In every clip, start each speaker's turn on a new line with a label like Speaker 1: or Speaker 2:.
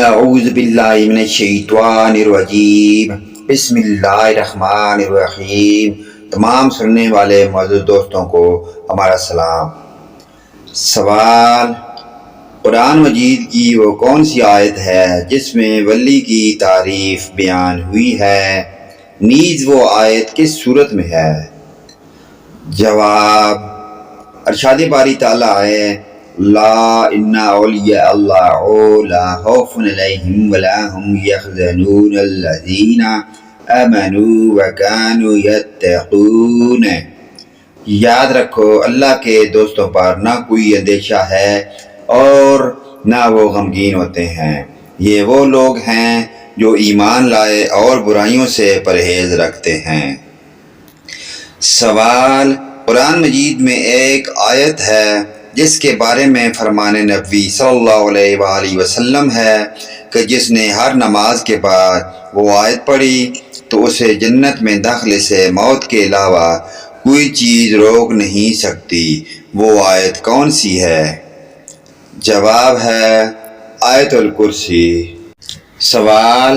Speaker 1: اعوذ باللہ من الشیطان الرجیم بسم اللہ الرحمن الرحیم۔ تمام سننے والے معزز دوستوں کو ہمارا سلام۔ سوال: قرآن مجید کی وہ کون سی آیت ہے جس میں ولی کی تعریف بیان ہوئی ہے؟ نیز وہ آیت کس صورت میں ہے؟ جواب: ارشاد باری تعالیٰ ہے لا ان اولیاء اللہ لا خوف علیہم ولا هم یحزنون الذین آمنوا وکانوا یتقون۔ یاد رکھو اللہ کے دوستوں پر نہ کوئی اندیشہ ہے اور نہ وہ غمگین ہوتے ہیں، یہ وہ لوگ ہیں جو ایمان لائے اور برائیوں سے پرہیز رکھتے ہیں۔ سوال: قرآن مجید میں ایک آیت ہے جس کے بارے میں فرمان نبوی صلی اللہ علیہ وآلہ وسلم ہے کہ جس نے ہر نماز کے بعد وہ آیت پڑھی تو اسے جنت میں داخلے سے موت کے علاوہ کوئی چیز روک نہیں سکتی۔ وہ آیت کون سی ہے؟ جواب ہے آیت الکرسی۔ سوال: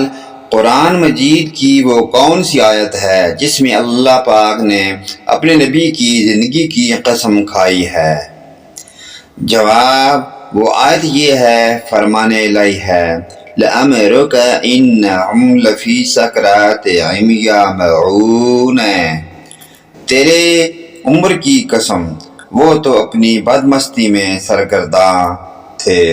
Speaker 1: قرآن مجید کی وہ کون سی آیت ہے جس میں اللہ پاک نے اپنے نبی کی زندگی کی قسم کھائی ہے؟ جواب: وہ آیت یہ ہے، فرمان الہی ہے لَأَمْرُكَ إِنَّهُمْ لَفِي سَكْرَاتِهِمْ يَعْمَهُونَ۔ تیرے عمر کی قسم، وہ تو اپنی بدمستی میں سرگرداں تھے۔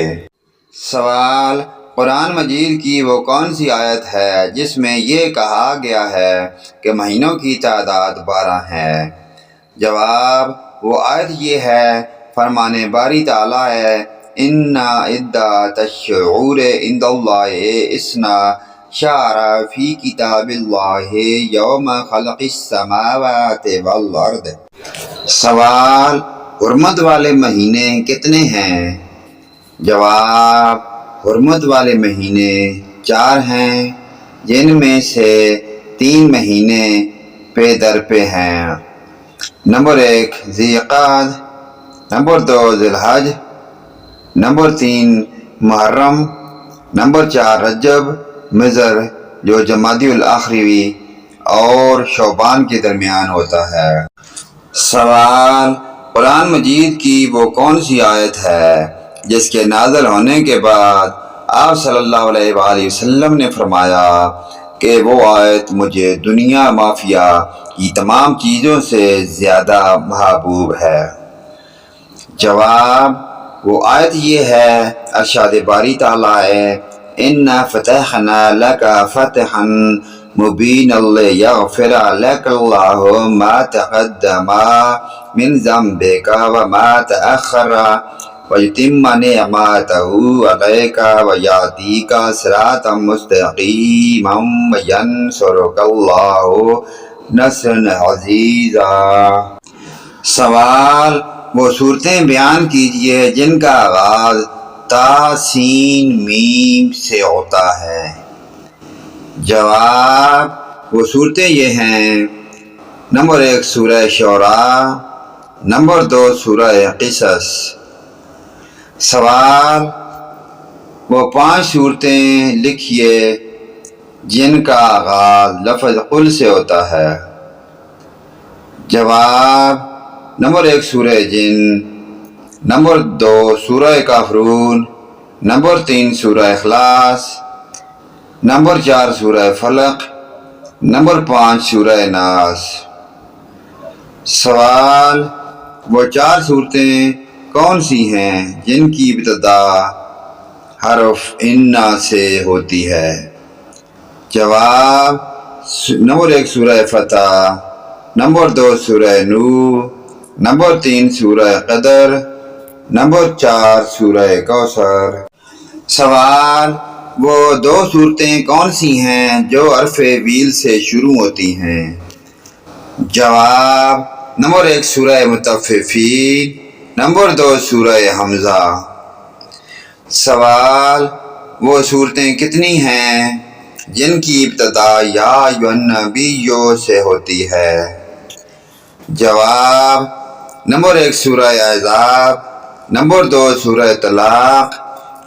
Speaker 1: سوال: قرآن مجید کی وہ کون سی آیت ہے جس میں یہ کہا گیا ہے کہ مہینوں کی تعداد 12 ہے؟ جواب: وہ آیت یہ ہے، فرمان باری تعالیٰ ہے ان عدۃ الشہور عند اللہ اثنا عشر فی کتاب اللہ یوم خلق السماوات والارض۔ سوال: حرمت والے مہینے کتنے ہیں؟ جواب: حرمت والے مہینے 4 ہیں، جن میں سے 3 مہینے پے در پہ ہیں۔ نمبر 1 ذی القعدہ، نمبر 2 ذی الحج، نمبر 3 محرم، نمبر 4 رجب مضر جو جمادی الاخری اور شعبان کے درمیان ہوتا ہے۔ سوال: قرآن مجید کی وہ کون سی آیت ہے جس کے نازل ہونے کے بعد آپ صلی اللہ علیہ وآلہ وسلم نے فرمایا کہ وہ آیت مجھے دنیا مافیا کی تمام چیزوں سے زیادہ محبوب ہے؟ جواب: وہ آیت یہ ہے، ارشاد باری تعالیٰ ہے اِنَّا فَتَحْنَا لَكَ فَتْحًا مُبِينًا لِيَغْفِرَ لَكَ اللَّهُ مَا تَقَدَّمَ مِنْ ذَنبِكَ وَمَا تَأَخَّرَ وَيُتِمَّ نِعْمَتَهُ عَلَيْكَ وَيَهْدِيكَ صِرَاطًا مُسْتَقِيمًا وَيَنْصُرَكَ اللَّهُ نَصْرًا عَزِيزًا۔ سوال: وہ صورتیں بیان کیجئے جن کا آغاز تا سین میم سے ہوتا ہے؟ جواب: وہ صورتیں یہ ہیں، نمبر 1 سورہ شعراء، نمبر 2 سورہ قصص۔ سوال: وہ 5 صورتیں لکھیے جن کا آغاز لفظ قل سے ہوتا ہے؟ جواب: نمبر 1 سورہ جن، نمبر 2 سورہ کافرون، نمبر 3 سورہ اخلاص، نمبر 4 سورہ فلق، نمبر 5 سورہ ناس۔ سوال: وہ 4 صورتیں کون سی ہیں جن کی ابتدا حرف انا سے ہوتی ہے؟ جواب: نمبر 1 سورہ فتح، نمبر 2 سورہ نور، نمبر 3 سورہ قدر، نمبر 4 سورہ کوثر۔ سوال: وہ 2 صورتیں کون سی ہیں جو حرف ویل سے شروع ہوتی ہیں؟ جواب: نمبر 1 سورہ مطففین، نمبر 2 سورہ حمزہ۔ سوال: وہ صورتیں کتنی ہیں جن کی ابتدا یا ایھا النبی سے ہوتی ہے؟ جواب: نمبر 1 سورہ احزاب، نمبر 2 سورہ طلاق،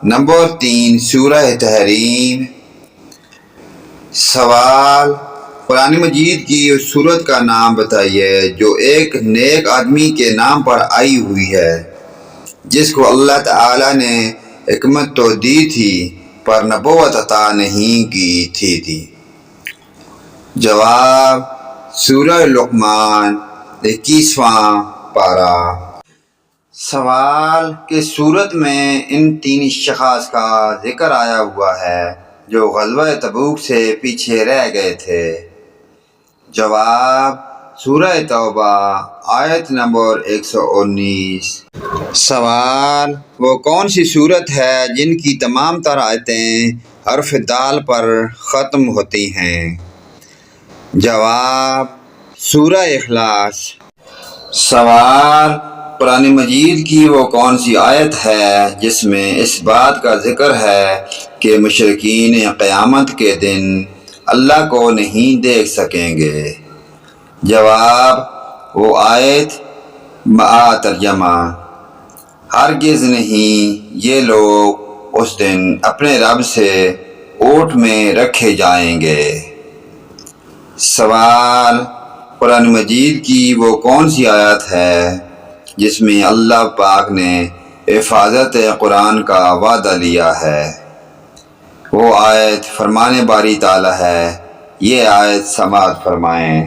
Speaker 1: نمبر 3 سورہ تحریم۔ سوال: قرآن مجید کی اس سورت کا نام بتائیے جو ایک نیک آدمی کے نام پر آئی ہوئی ہے، جس کو اللہ تعالی نے حکمت تو دی تھی پر نبوت عطا نہیں کی تھی۔ جواب: سورہ لقمان 21واں پارہ۔ سوال: کس سورت میں ان 3 اشخاص کا ذکر آیا ہوا ہے جو غزوہ تبوک سے پیچھے رہ گئے تھے؟ جواب: سورہ توبہ آیت نمبر 119۔ سوال: وہ کون سی سورت ہے جن کی تمام تر آیتیں حرف دال پر ختم ہوتی ہیں؟ جواب: سورہ اخلاص۔ سوال: قرآن مجید کی وہ کون سی آیت ہے جس میں اس بات کا ذکر ہے کہ مشرکین قیامت کے دن اللہ کو نہیں دیکھ سکیں گے؟ جواب: وہ آیت معا ترجمہ: ہرگز نہیں یہ لوگ اس دن اپنے رب سے اوٹ میں رکھے جائیں گے۔ سوال: قرآن مجید کی وہ کون سی آیت ہے جس میں اللہ پاک نے حفاظت قرآن کا وعدہ لیا ہے؟ وہ آیت فرمان باری تعالی ہے۔ یہ آیت سماعت فرمائیں۔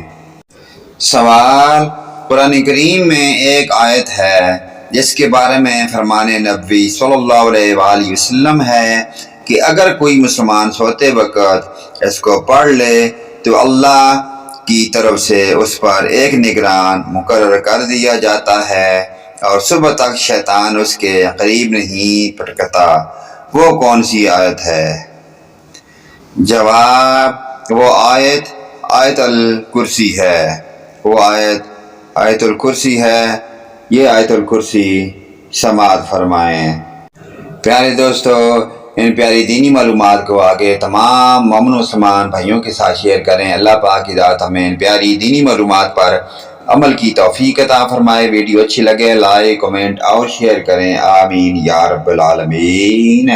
Speaker 1: سوال: قرآن کریم میں ایک آیت ہے جس کے بارے میں فرمان نبوی صلی اللہ علیہ وآلہ وسلم ہے کہ اگر کوئی مسلمان سوتے وقت اس کو پڑھ لے تو اللہ کی طرف سے اس پر ایک نگران مقرر کر دیا جاتا ہے اور صبح تک شیطان اس کے قریب نہیں پٹکتا۔ وہ کون سی آیت ہے؟ جواب: وہ آیت الکرسی ہے۔ وہ آیت الکرسی ہے۔ یہ آیت الکرسی سماعت فرمائیں۔ پیارے دوستو، ان پیاری دینی معلومات کو آگے تمام مومن مسلمان بھائیوں کے ساتھ شیئر کریں۔ اللہ پاک کی ذات ہمیں ان پیاری دینی معلومات پر عمل کی توفیق عطا فرمائے۔ ویڈیو اچھی لگے لائک، کمنٹ اور شیئر کریں۔ آمین یا رب العالمین۔